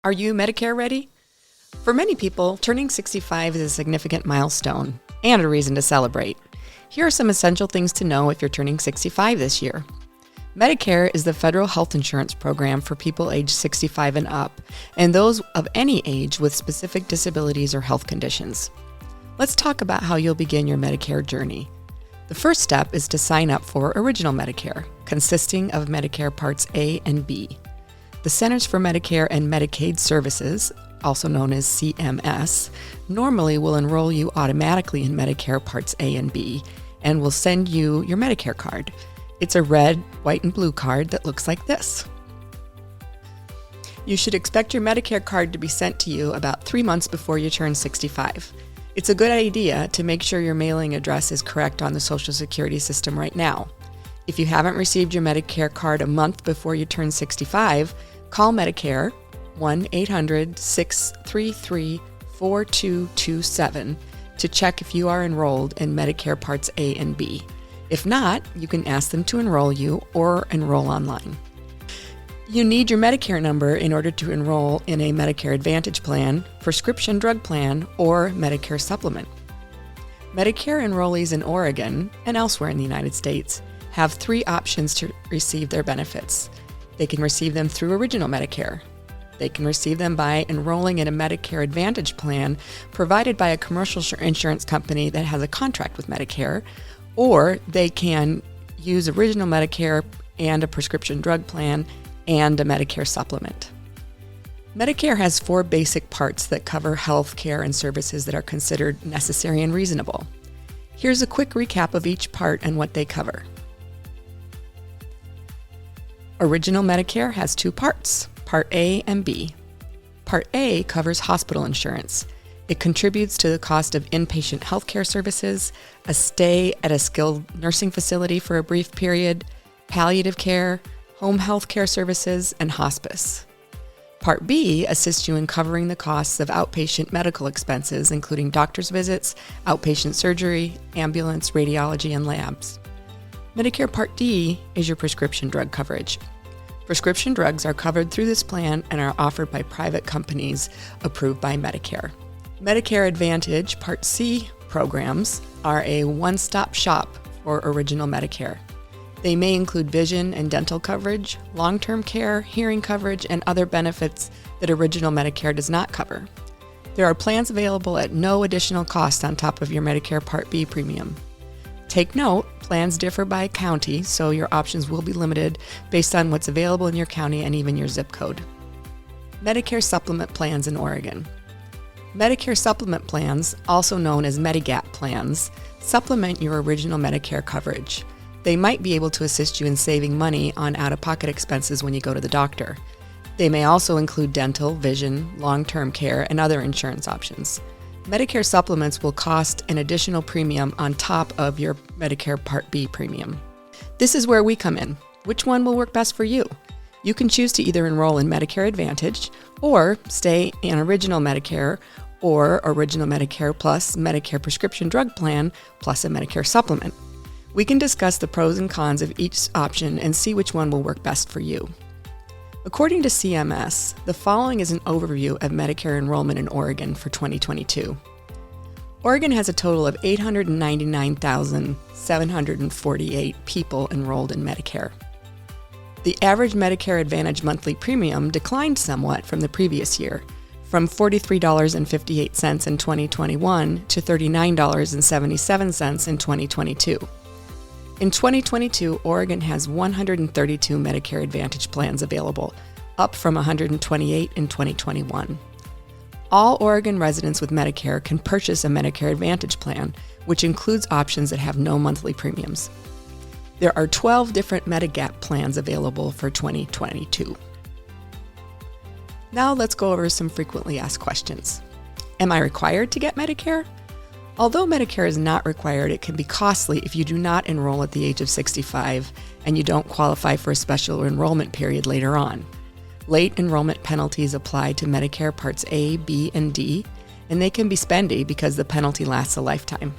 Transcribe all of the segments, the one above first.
Are you Medicare ready? For many people, turning 65 is a significant milestone and a reason to celebrate. Here are some essential things to know if you're turning 65 this year. Medicare is the federal health insurance program for people aged 65 and up, and those of any age with specific disabilities or health conditions. Let's talk about how you'll begin your Medicare journey. The first step is to sign up for Original Medicare, consisting of Medicare Parts A and B. The Centers for Medicare and Medicaid Services, also known as CMS, normally will enroll you automatically in Medicare Parts A and B and will send you your Medicare card. It's a red, white, and blue card that looks like this. You should expect your Medicare card to be sent to you about 3 months before you turn 65. It's a good idea to make sure your mailing address is correct on the Social Security system right now. If you haven't received your Medicare card a month before you turn 65, call Medicare 1-800-633-4227 to check if you are enrolled in Medicare Parts A and B. If not, you can ask them to enroll you or enroll online. You need your Medicare number in order to enroll in a Medicare Advantage plan, prescription drug plan, or Medicare supplement. Medicare enrollees in Oregon and elsewhere in the United States have 3 options to receive their benefits. They can receive them through Original Medicare. They can receive them by enrolling in a Medicare Advantage plan provided by a commercial insurance company that has a contract with Medicare, or they can use Original Medicare and a prescription drug plan and a Medicare supplement. Medicare has 4 basic parts that cover health care and services that are considered necessary and reasonable. Here's a quick recap of each part and what they cover. Original Medicare has 2 parts, Part A and B. Part A covers hospital insurance. It contributes to the cost of inpatient healthcare services, a stay at a skilled nursing facility for a brief period, palliative care, home health care services, and hospice. Part B assists you in covering the costs of outpatient medical expenses, including doctor's visits, outpatient surgery, ambulance, radiology, and labs. Medicare Part D is your prescription drug coverage. Prescription drugs are covered through this plan and are offered by private companies approved by Medicare. Medicare Advantage Part C programs are a one-stop shop for Original Medicare. They may include vision and dental coverage, long-term care, hearing coverage, and other benefits that Original Medicare does not cover. There are plans available at no additional cost on top of your Medicare Part B premium. Take note, plans differ by county, so your options will be limited based on what's available in your county and even your zip code. Medicare Supplement Plans in Oregon. Medicare Supplement Plans, also known as Medigap plans, supplement your Original Medicare coverage. They might be able to assist you in saving money on out-of-pocket expenses when you go to the doctor. They may also include dental, vision, long-term care, and other insurance options. Medicare supplements will cost an additional premium on top of your Medicare Part B premium. This is where we come in. Which one will work best for you? You can choose to either enroll in Medicare Advantage or stay in Original Medicare or Original Medicare plus Medicare Prescription Drug Plan plus a Medicare supplement. We can discuss the pros and cons of each option and see which one will work best for you. According to CMS, the following is an overview of Medicare enrollment in Oregon for 2022. Oregon has a total of 899,748 people enrolled in Medicare. The average Medicare Advantage monthly premium declined somewhat from the previous year, from $43.58 in 2021 to $39.77 in 2022. In 2022, Oregon has 132 Medicare Advantage plans available, up from 128 in 2021. All Oregon residents with Medicare can purchase a Medicare Advantage plan, which includes options that have no monthly premiums. There are 12 different Medigap plans available for 2022. Now let's go over some frequently asked questions. Am I required to get Medicare? Although Medicare is not required, it can be costly if you do not enroll at the age of 65 and you don't qualify for a special enrollment period later on. Late enrollment penalties apply to Medicare Parts A, B, and D, and they can be spendy because the penalty lasts a lifetime.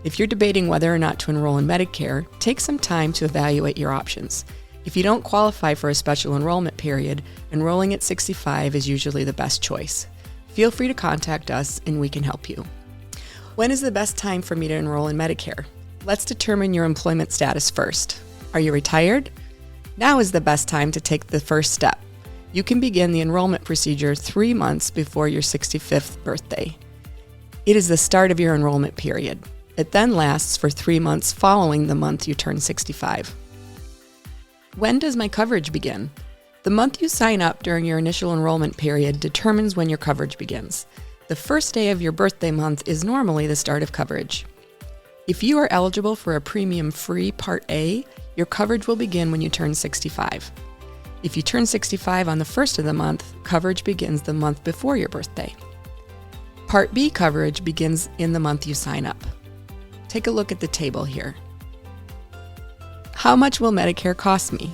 If you're debating whether or not to enroll in Medicare, take some time to evaluate your options. If you don't qualify for a special enrollment period, enrolling at 65 is usually the best choice. Feel free to contact us and we can help you. When is the best time for me to enroll in Medicare? Let's determine your employment status first. Are you retired? Now is the best time to take the first step. You can begin the enrollment procedure 3 months before your 65th birthday. It is the start of your enrollment period. It then lasts for 3 months following the month you turn 65. When does my coverage begin? The month you sign up during your initial enrollment period determines when your coverage begins. The first day of your birthday month is normally the start of coverage. If you are eligible for a premium-free Part A, your coverage will begin when you turn 65. If you turn 65 on the first of the month, coverage begins the month before your birthday. Part B coverage begins in the month you sign up. Take a look at the table here. How much will Medicare cost me?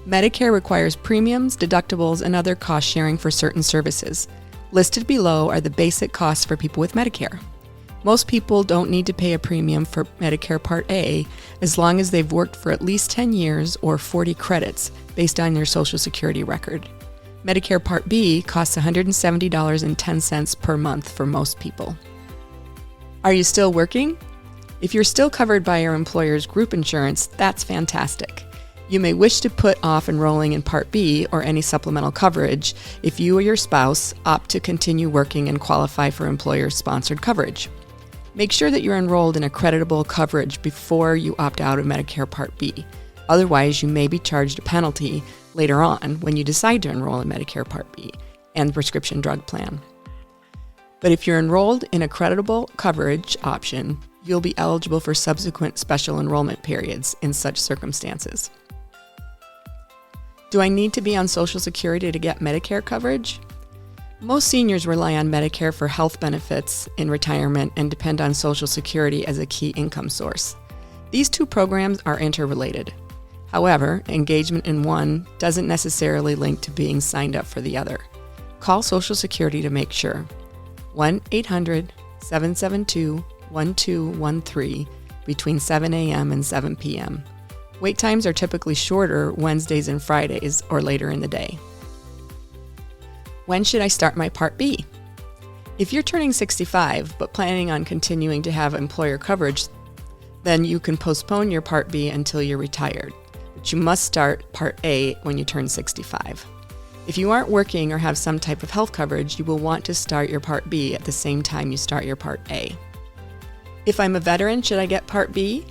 Medicare requires premiums, deductibles, and other cost sharing for certain services. Listed below are the basic costs for people with Medicare. Most people don't need to pay a premium for Medicare Part A as long as they've worked for at least 10 years or 40 credits based on their Social Security record. Medicare Part B costs $170.10 per month for most people. Are you still working? If you're still covered by your employer's group insurance, that's fantastic. You may wish to put off enrolling in Part B or any supplemental coverage if you or your spouse opt to continue working and qualify for employer-sponsored coverage. Make sure that you're enrolled in a creditable coverage before you opt out of Medicare Part B. Otherwise, you may be charged a penalty later on when you decide to enroll in Medicare Part B and the prescription drug plan. But if you're enrolled in a creditable coverage option, you'll be eligible for subsequent special enrollment periods in such circumstances. Do I need to be on Social Security to get Medicare coverage? Most seniors rely on Medicare for health benefits in retirement and depend on Social Security as a key income source. These two programs are interrelated. However, engagement in one doesn't necessarily link to being signed up for the other. Call Social Security to make sure. 1-800-772-1213 between 7 a.m. and 7 p.m. Wait times are typically shorter Wednesdays and Fridays or later in the day. When should I start my Part B? If you're turning 65 but planning on continuing to have employer coverage, then you can postpone your Part B until you're retired. But you must start Part A when you turn 65. If you aren't working or have some type of health coverage, you will want to start your Part B at the same time you start your Part A. If I'm a veteran, should I get Part B?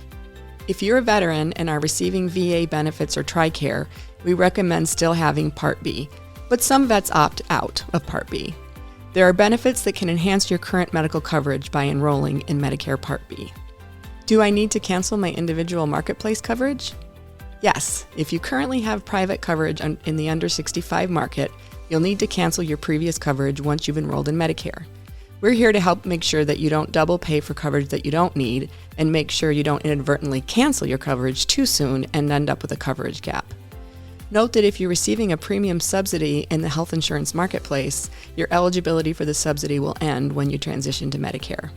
If you're a veteran and are receiving VA benefits or TRICARE, we recommend still having Part B, but some vets opt out of Part B. There are benefits that can enhance your current medical coverage by enrolling in Medicare Part B. Do I need to cancel my individual marketplace coverage? Yes, if you currently have private coverage in the under 65 market, you'll need to cancel your previous coverage once you've enrolled in Medicare. We're here to help make sure that you don't double pay for coverage that you don't need and make sure you don't inadvertently cancel your coverage too soon and end up with a coverage gap. Note that if you're receiving a premium subsidy in the health insurance marketplace, your eligibility for the subsidy will end when you transition to Medicare.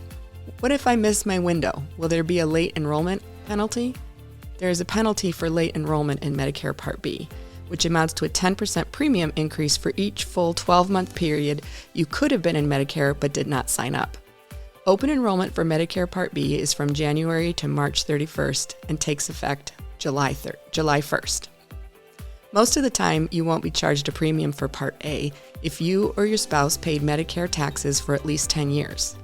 What if I miss my window? Will there be a late enrollment penalty? There is a penalty for late enrollment in Medicare Part B, which amounts to a 10% premium increase for each full 12-month period you could have been in Medicare but did not sign up. Open enrollment for Medicare Part B is from January to March 31st and takes effect July 1st. Most of the time, you won't be charged a premium for Part A if you or your spouse paid Medicare taxes for at least 10 years.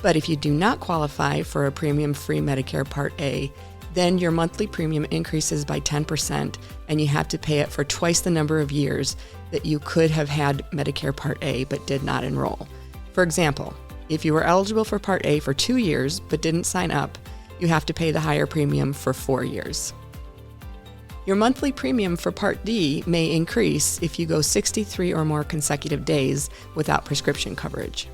But if you do not qualify for a premium-free Medicare Part A, then your monthly premium increases by 10% and you have to pay it for twice the number of years that you could have had Medicare Part A but did not enroll. For example, if you were eligible for Part A for 2 years but didn't sign up, you have to pay the higher premium for 4 years. Your monthly premium for Part D may increase if you go 63 or more consecutive days without prescription coverage.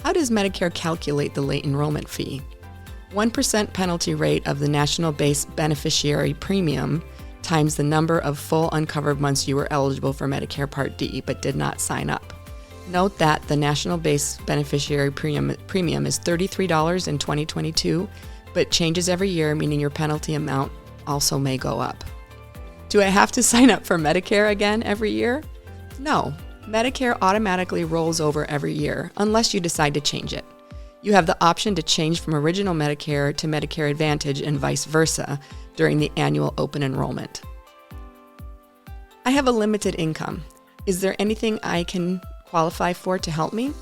How does Medicare calculate the late enrollment fee? 1% penalty rate of the national base beneficiary premium times the number of full uncovered months you were eligible for Medicare Part D but did not sign up. Note that the national base beneficiary premium is $33 in 2022, but changes every year, meaning your penalty amount also may go up. Do I have to sign up for Medicare again every year? No. Medicare automatically rolls over every year unless you decide to change it. You have the option to change from original Medicare to Medicare Advantage and vice versa during the annual open enrollment. I have a limited income. Is there anything I can qualify for to help me?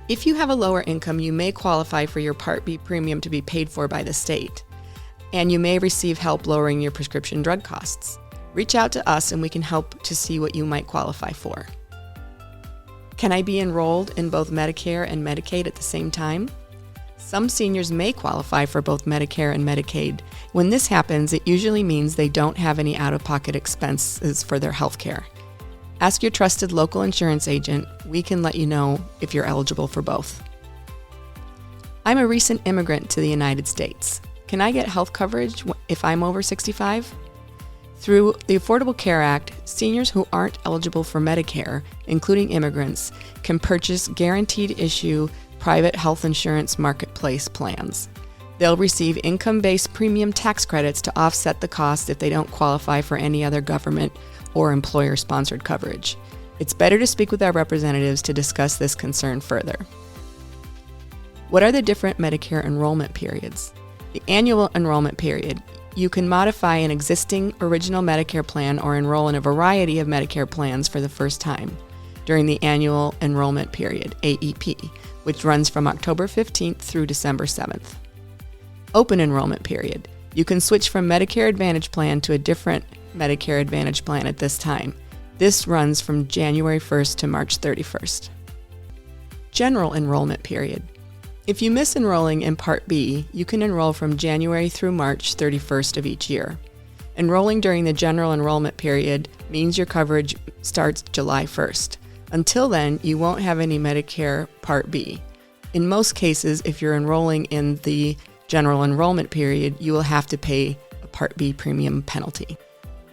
If you have a lower income, you may qualify for your Part B premium to be paid for by the state, and you may receive help lowering your prescription drug costs. Reach out to us and we can help to see what you might qualify for. Can I be enrolled in both Medicare and Medicaid at the same time? Some seniors may qualify for both Medicare and Medicaid. When this happens, it usually means they don't have any out-of-pocket expenses for their health care. Ask your trusted local insurance agent. We can let you know if you're eligible for both. I'm a recent immigrant to the United States. Can I get health coverage if I'm over 65? Through the Affordable Care Act, seniors who aren't eligible for Medicare, including immigrants, can purchase guaranteed issue private health insurance marketplace plans. They'll receive income-based premium tax credits to offset the cost if they don't qualify for any other government or employer-sponsored coverage. It's better to speak with our representatives to discuss this concern further. What are the different Medicare enrollment periods? The annual enrollment period. You can modify an existing original Medicare plan or enroll in a variety of Medicare plans for the first time during the annual enrollment period, AEP, which runs from October 15th through December 7th. Open enrollment period. You can switch from Medicare Advantage plan to a different Medicare Advantage plan at this time. This runs from January 1st to March 31st. General enrollment period. If you miss enrolling in Part B, you can enroll from January through March 31st of each year. Enrolling during the general enrollment period means your coverage starts July 1st. Until then, you won't have any Medicare Part B. In most cases, if you're enrolling in the general enrollment period, you will have to pay a Part B premium penalty.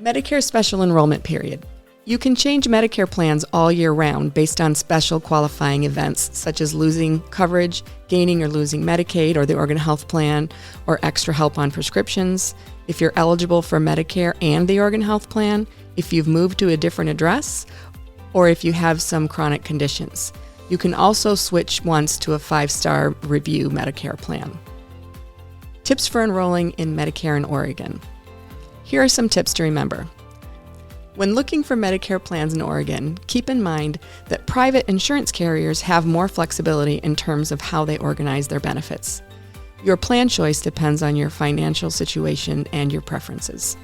Medicare Special Enrollment Period. You can change Medicare plans all year round based on special qualifying events such as losing coverage, gaining or losing Medicaid or the Oregon Health Plan, or extra help on prescriptions. If you're eligible for Medicare and the Oregon Health Plan, if you've moved to a different address, or if you have some chronic conditions. You can also switch once to a 5-star review Medicare plan. Tips for enrolling in Medicare in Oregon. Here are some tips to remember. When looking for Medicare plans in Oregon, keep in mind that private insurance carriers have more flexibility in terms of how they organize their benefits. Your plan choice depends on your financial situation and your preferences.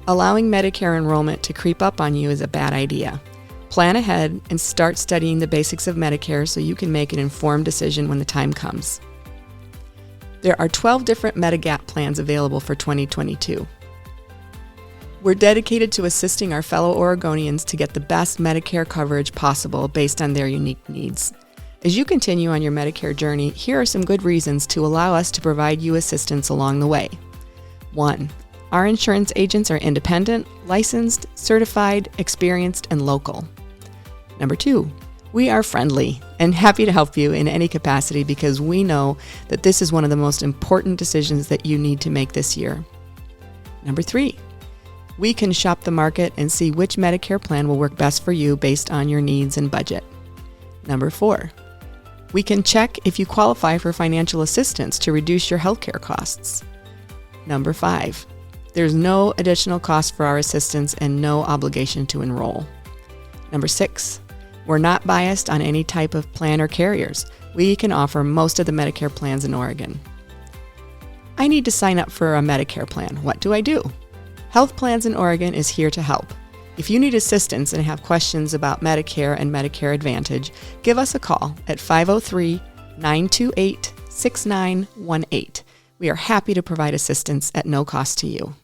Allowing Medicare enrollment to creep up on you is a bad idea. Plan ahead and start studying the basics of Medicare so you can make an informed decision when the time comes. There are 12 different Medigap plans available for 2022. We're dedicated to assisting our fellow Oregonians to get the best Medicare coverage possible based on their unique needs. As you continue on your Medicare journey, here are some good reasons to allow us to provide you assistance along the way. 1. Our insurance agents are independent, licensed, certified, experienced, and local. 2. We are friendly and happy to help you in any capacity because we know that this is one of the most important decisions that you need to make this year. 3. We can shop the market and see which Medicare plan will work best for you based on your needs and budget. 4. We can check if you qualify for financial assistance to reduce your healthcare costs. 5. There's no additional cost for our assistance and no obligation to enroll. 6. We're not biased on any type of plan or carriers. We can offer most of the Medicare plans in Oregon. I need to sign up for a Medicare plan. What do I do? Health Plans in Oregon is here to help. If you need assistance and have questions about Medicare and Medicare Advantage, give us a call at 503-928-6918. We are happy to provide assistance at no cost to you.